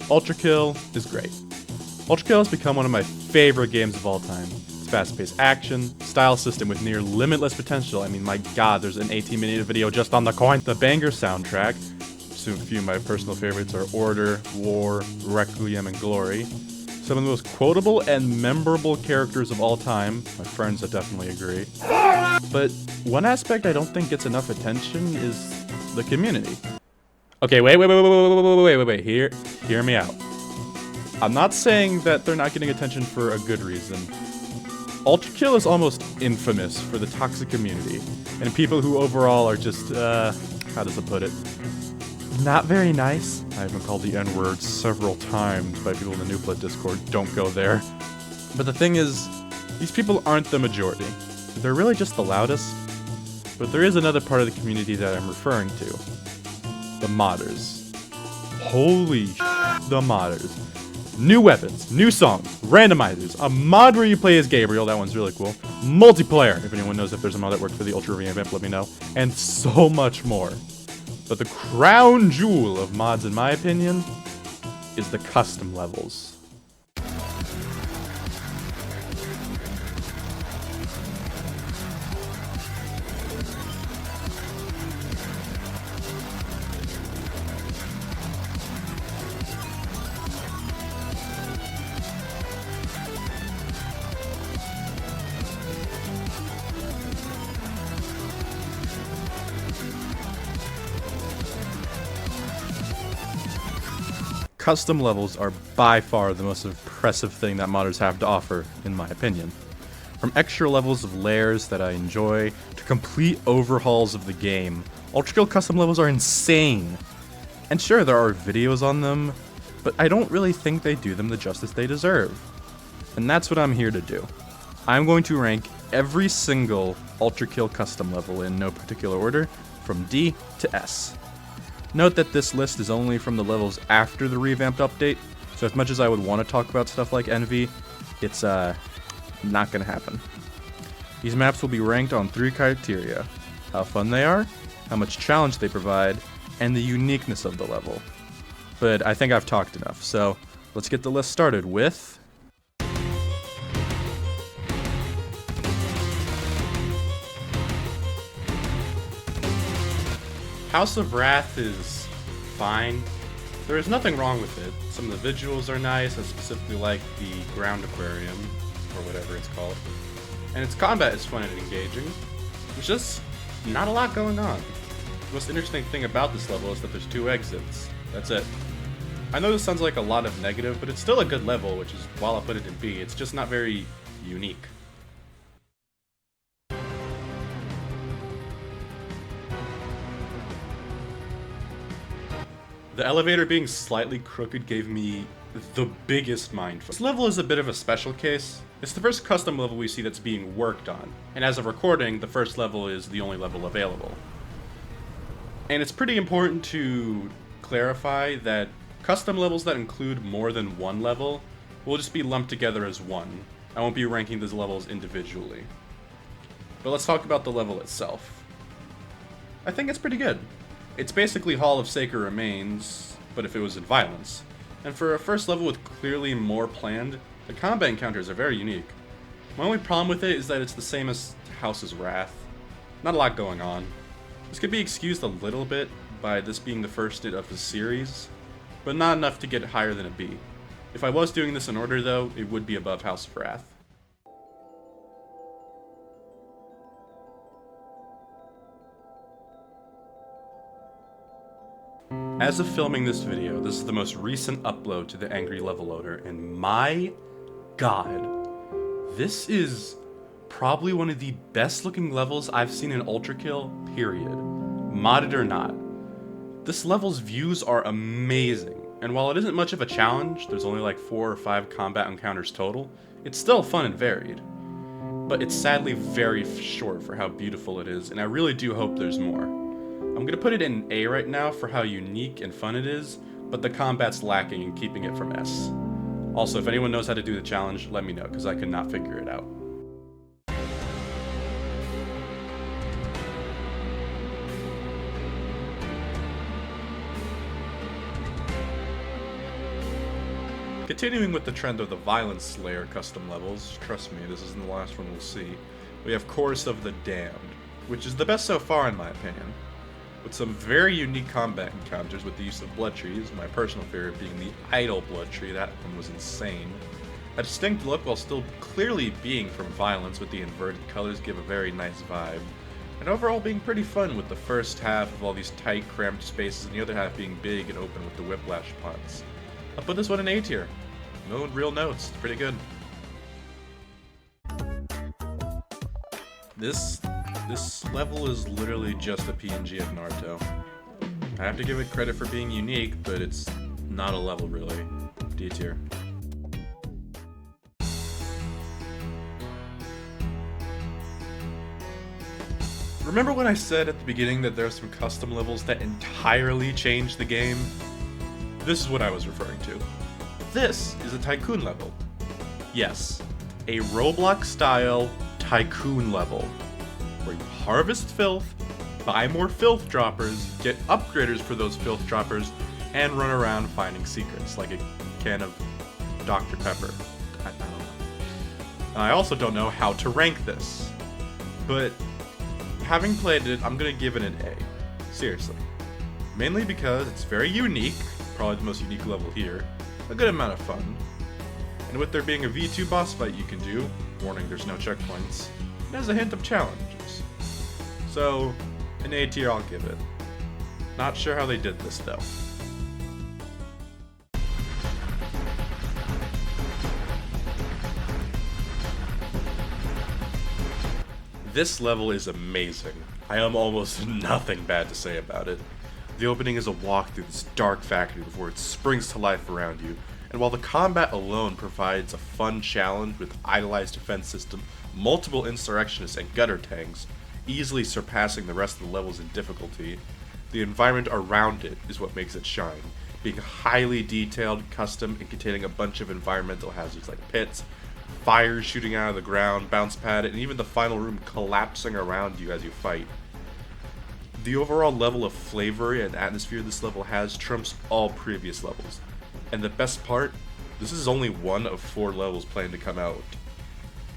Ultrakill is great. Ultrakill has become one of my favorite games of all time. Its fast-paced action, style system with near limitless potential. I mean, my god, there's an 18-minute video just on the coin. The banger soundtrack. So a few of my personal favorites are Order, War, Requiem, and Glory. Some of the most quotable and memorable characters of all time. My friends would definitely agree. But one aspect I don't think gets enough attention is the community. Okay, wait, hear me out. I'm not saying that they're not getting attention for a good reason. Ultrakill is almost infamous for the toxic community, and people who overall are just, how does it put it? Not very nice. I've been called the N-word several times by people in the Newplit Discord. Don't go there. But the thing is, these people aren't the majority. They're really just the loudest. But there is another part of the community that I'm referring to. The modders. Holy the modders. New weapons, new songs, randomizers, a mod where you play as Gabriel, that one's really cool. Multiplayer, if anyone knows if there's a mod that worked for the Ultra revamp, let me know. And so much more. But the crown jewel of mods, in my opinion, is the custom levels. Custom levels are by far the most impressive thing that modders have to offer, in my opinion. From extra levels of layers that I enjoy, to complete overhauls of the game, Ultrakill custom levels are insane. And sure, there are videos on them, but I don't really think they do them the justice they deserve. And that's what I'm here to do. I'm going to rank every single Ultrakill custom level in no particular order, from D to S. Note that this list is only from the levels after the revamped update, so as much as I would want to talk about stuff like Envy, it's not gonna happen. These maps will be ranked on 3 criteria: how fun they are, how much challenge they provide, and the uniqueness of the level. But I think I've talked enough, so let's get the list started with... House of Wrath is fine. There is nothing wrong with it. Some of the visuals are nice, I specifically like the ground aquarium, or whatever it's called. And its combat is fun and engaging. There's just not a lot going on. The most interesting thing about this level is that there's 2 exits. That's it. I know this sounds like a lot of negative, but it's still a good level, which is, while I put it in B, it's just not very unique. The elevator being slightly crooked gave me the biggest mindfuck. This level is a bit of a special case. It's the first custom level we see that's being worked on, and as of recording, the first level is the only level available. And it's pretty important to clarify that custom levels that include more than one level will just be lumped together as one. I won't be ranking these levels individually. But let's talk about the level itself. I think it's pretty good. It's basically Hall of Sacred Remains, but if it was in violence. And for a first level with clearly more planned, the combat encounters are very unique. My only problem with it is that it's the same as House's Wrath. Not a lot going on. This could be excused a little bit by this being the first of the series, but not enough to get higher than a B. If I was doing this in order though, it would be above House of Wrath. As of filming this video, this is the most recent upload to the Angry Level Loader, and my god, this is probably one of the best looking levels I've seen in Ultrakill, period. Modded or not. This level's views are amazing, and while it isn't much of a challenge, there's only like 4 or 5 combat encounters total, it's still fun and varied. But it's sadly very short for how beautiful it is, and I really do hope there's more. I'm gonna put it in A right now for how unique and fun it is, but the combat's lacking in keeping it from S. Also, if anyone knows how to do the challenge, let me know, because I could not figure it out. Continuing with the trend of the Violence Slayer custom levels, trust me, this isn't the last one we'll see, we have Chorus of the Damned, which is the best so far in my opinion, with some very unique combat encounters with the use of blood trees, my personal favorite being the Idol blood tree. That one was insane. A distinct look while still clearly being from Violence, with the inverted colors give a very nice vibe, and overall being pretty fun with the first half of all these tight, cramped spaces and the other half being big and open with the whiplash pots. I'll put this one in A tier. No real notes, pretty good. This level is literally just a PNG of Naruto. I have to give it credit for being unique, but it's not a level really. D tier. Remember when I said at the beginning that there are some custom levels that entirely change the game? This is what I was referring to. This is a Tycoon level. Yes, a Roblox-style Tycoon level, where you harvest filth, buy more filth droppers, get upgraders for those filth droppers, and run around finding secrets, like a can of Dr. Pepper. I don't know. And I also don't know how to rank this, but having played it, I'm gonna give it an A. Seriously. Mainly because it's very unique, probably the most unique level here, a good amount of fun, and with there being a V2 boss fight you can do, warning there's no checkpoints, it has a hint of challenges. So, an A tier I'll give it. Not sure how they did this though. This level is amazing. I have almost nothing bad to say about it. The opening is a walk through this dark factory before it springs to life around you, and while the combat alone provides a fun challenge with idolized defense system, multiple insurrectionists and gutter tanks, easily surpassing the rest of the levels in difficulty, the environment around it is what makes it shine, being highly detailed, custom, and containing a bunch of environmental hazards like pits, fires shooting out of the ground, bounce pad, and even the final room collapsing around you as you fight. The overall level of flavor and atmosphere this level has trumps all previous levels. And the best part, this is only one of 4 levels planned to come out.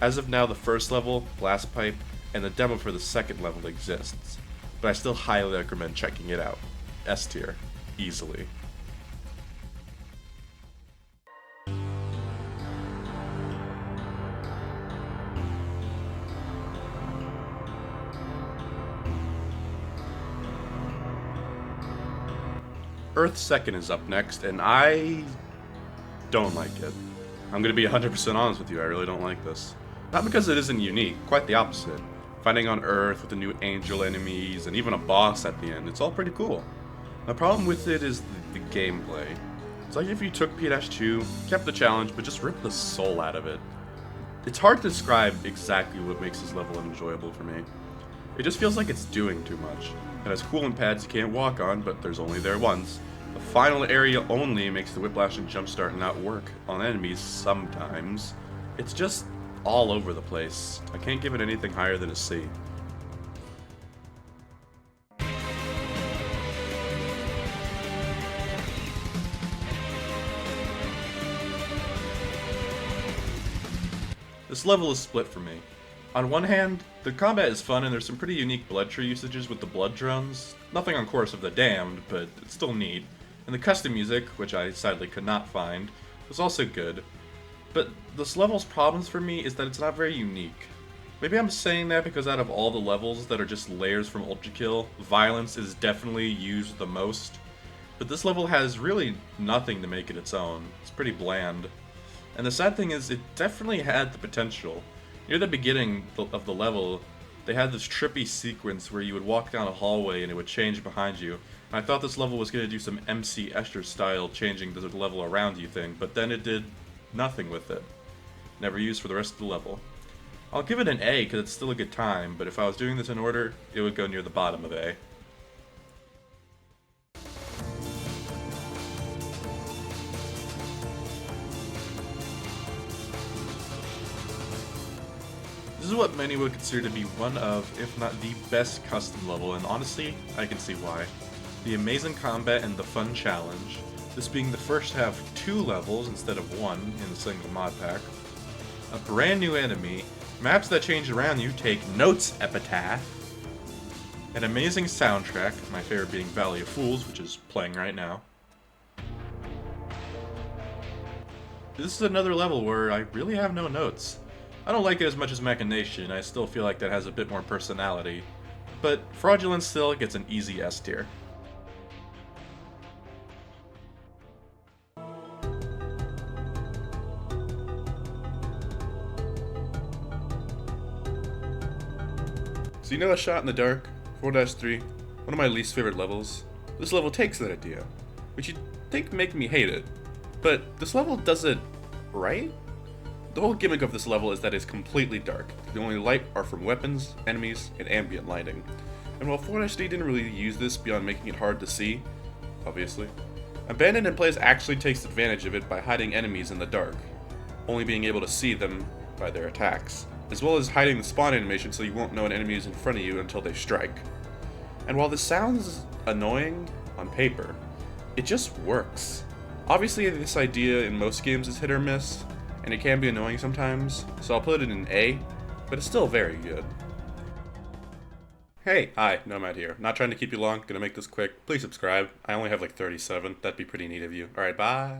As of now, the first level, Blast Pipe, and the demo for the second level exists, but I still highly recommend checking it out. S tier, easily. Earth Second is up next, and I don't like it. I'm gonna be 100% honest with you, I really don't like this. Not because it isn't unique, quite the opposite. Fighting on Earth with the new angel enemies, and even a boss at the end, it's all pretty cool. My problem with it is the gameplay. It's like if you took P-2, kept the challenge, but just ripped the soul out of it. It's hard to describe exactly what makes this level enjoyable for me. It just feels like it's doing too much. It has cooling pads you can't walk on, but there's only there once. The final area only makes the whiplash and jumpstart not work on enemies sometimes. It's just all over the place. I can't give it anything higher than a C. This level is split for me. On one hand, the combat is fun and there's some pretty unique blood tree usages with the blood drones. Nothing on Chorus of the Damned, but it's still neat. And the custom music, which I sadly could not find, was also good. But this level's problems for me is that it's not very unique. Maybe I'm saying that because out of all the levels that are just layers from Ultrakill, Violence is definitely used the most. But this level has really nothing to make it its own. It's pretty bland. And the sad thing is, it definitely had the potential. Near the beginning of the level, they had this trippy sequence where you would walk down a hallway and it would change behind you. And I thought this level was going to do some MC Escher style changing the level around you thing, but then it did nothing with it. Never used for the rest of the level. I'll give it an A because it's still a good time, but if I was doing this in order, it would go near the bottom of A. This is what many would consider to be one of, if not the best custom level, and honestly, I can see why. The amazing combat and the fun challenge, this being the first to have 2 levels instead of 1 in a single mod pack, a brand new enemy, maps that change around you, take notes, Epitaph, an amazing soundtrack, my favorite being Valley of Fools, which is playing right now. This is another level where I really have no notes. I don't like it as much as Machination, I still feel like that has a bit more personality, but Fraudulent still gets an easy S tier. So you know A Shot in the Dark, 4-3, one of my least favorite levels? This level takes that idea, which you'd think make me hate it, but this level does it right? The whole gimmick of this level is that it's completely dark. The only light are from weapons, enemies, and ambient lighting. And while 4-D didn't really use this beyond making it hard to see, obviously, Abandoned in Place actually takes advantage of it by hiding enemies in the dark, only being able to see them by their attacks, as well as hiding the spawn animation so you won't know an enemy is in front of you until they strike. And while this sounds annoying on paper, it just works. Obviously this idea in most games is hit or miss, and it can be annoying sometimes, so I'll put it in A, but it's still very good. Hey, hi, Nomad here. Not trying to keep you long, gonna make this quick. Please subscribe. I only have like 37, that'd be pretty neat of you. Alright, bye!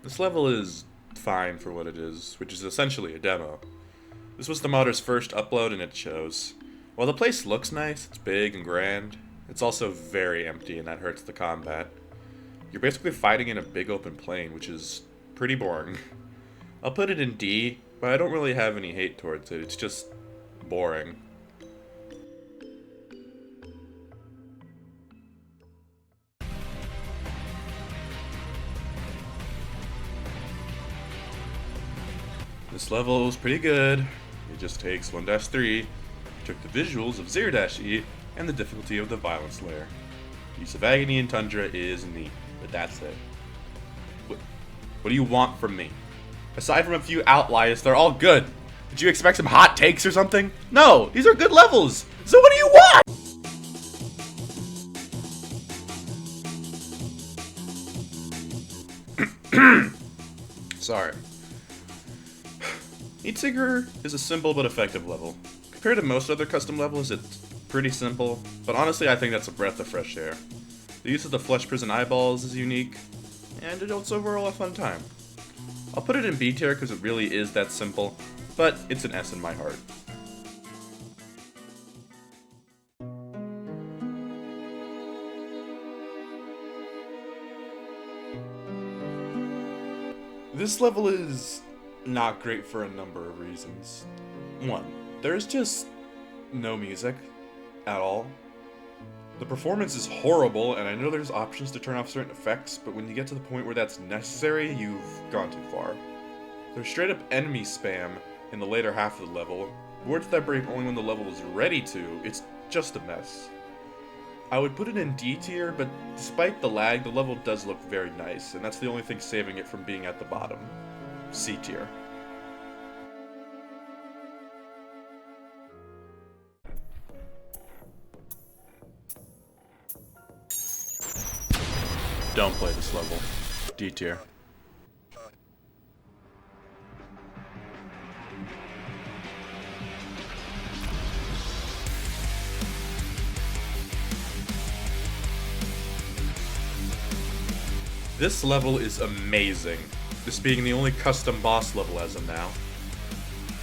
This level is fine for what it is, which is essentially a demo. This was the modder's first upload and it shows. While the place looks nice, it's big and grand, it's also very empty and that hurts the combat. You're basically fighting in a big open plain, which is pretty boring. I'll put it in D, but I don't really have any hate towards it, it's just boring. This level is pretty good. It just takes 1-3, took the visuals of 0-E, and the difficulty of the violence layer. Use of Agony and Tundra is neat, but that's it. What do you want from me? Aside from a few outliers, they're all good. Did you expect some hot takes or something? No, these are good levels. So what do you want? Sorry. Heatseeker is a simple but effective level. Compared to most other custom levels, it's pretty simple, but honestly I think that's a breath of fresh air. The use of the Flesh Prison eyeballs is unique, and it's overall a fun time. I'll put it in B tier because it really is that simple, but it's an S in my heart. This level is not great for a number of reasons. 1. There's just no music at all. The performance is horrible, and I know there's options to turn off certain effects, but when you get to the point where that's necessary, you've gone too far. There's straight up enemy spam in the later half of the level, words that break only when the level is ready to. It's just a mess. I would put it in D tier, but despite the lag, the level does look very nice, and that's the only thing saving it from being at the bottom. C tier. Don't play this level. D tier. This level is amazing, this being the only custom boss level as of now.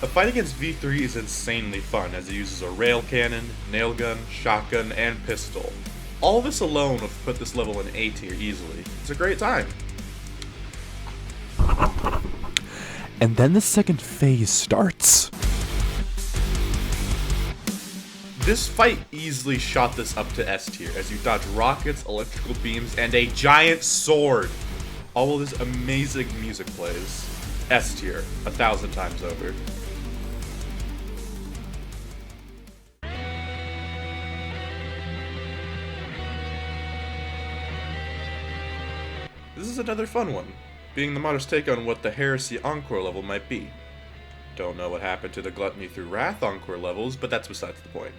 The fight against V3 is insanely fun as it uses a rail cannon, nail gun, shotgun, and pistol. All this alone would put this level in A tier easily. It's a great time. And then the second phase starts. This fight easily shot this up to S tier as you dodge rockets, electrical beams, and a giant sword. All of this amazing music plays. S tier, 1,000 times over. This is another fun one, being the modder's take on what the Heresy Encore level might be. Don't know what happened to the Gluttony Through Wrath Encore levels, but that's besides the point.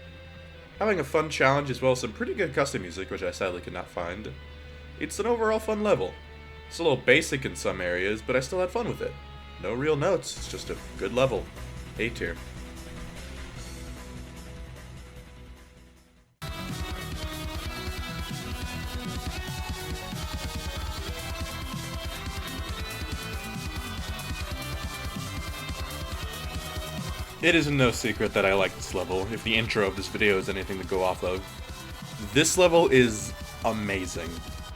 Having a fun challenge as well as some pretty good custom music, which I sadly could not find. It's an overall fun level. It's a little basic in some areas, but I still had fun with it. No real notes, it's just a good level. A tier. It is no secret that I like this level, if the intro of this video is anything to go off of. This level is amazing.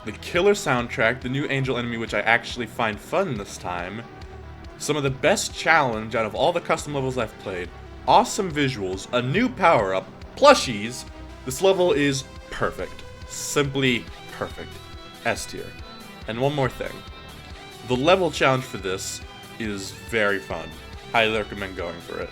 The killer soundtrack, the new angel enemy which I actually find fun this time, some of the best challenge out of all the custom levels I've played, awesome visuals, a new power-up, plushies. This level is perfect. Simply perfect. S tier. And one more thing. The level challenge for this is very fun. Highly recommend going for it.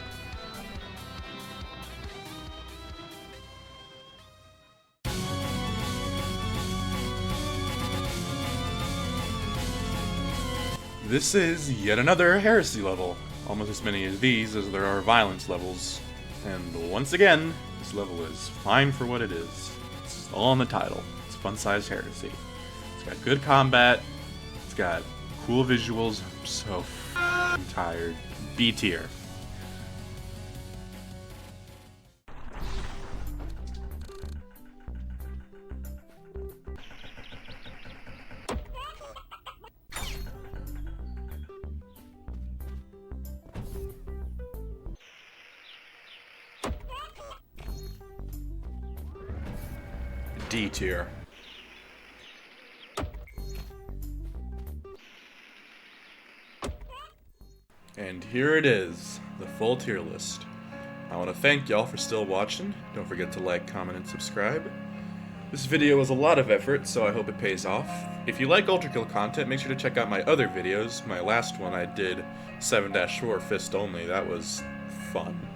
This is yet another heresy level, almost as many of these as there are violence levels. And once again, this level is fine for what it is. It's all in the title. It's fun-sized heresy. It's got good combat, it's got cool visuals. I'm so f***ing tired. B tier. D tier. And here it is, the full tier list. I want to thank y'all for still watching. Don't forget to like, comment, and subscribe. This video was a lot of effort, so I hope it pays off. If you like Ultrakill content, make sure to check out my other videos. My last one I did 7-4 fist only. That was fun.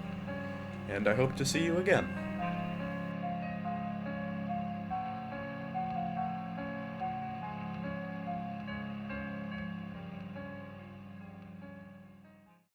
And I hope to see you again.